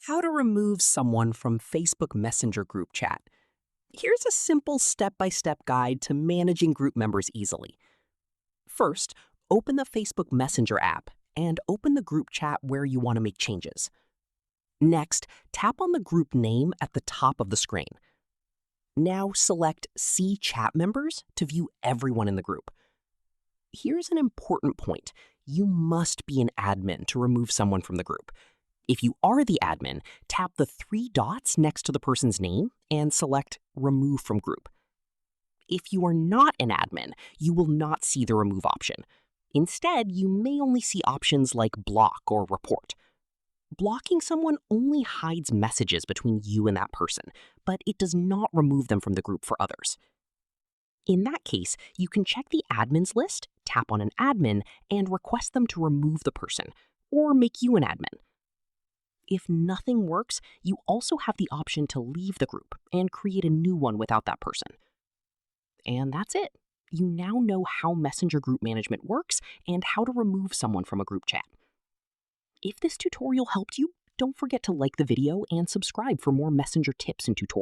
How to remove someone from Facebook Messenger group chat. Here's a simple step-by-step guide to managing group members easily. First, open the Facebook Messenger app and open the group chat where you want to make changes. Next, tap on the group name at the top of the screen. Now select See Chat Members to view everyone in the group. Here's an important point. You must be an admin to remove someone from the group. If you are the admin, tap the three dots next to the person's name and select Remove from Group. If you are not an admin, you will not see the Remove option. Instead, you may only see options like Block or Report. Blocking someone only hides messages between you and that person, but it does not remove them from the group for others. In that case, you can check the admins list, tap on an admin, and request them to remove the person, or make you an admin. If nothing works, you also have the option to leave the group and create a new one without that person. And that's it. You now know how Messenger group management works and how to remove someone from a group chat. If this tutorial helped you, don't forget to like the video and subscribe for more Messenger tips and tutorials.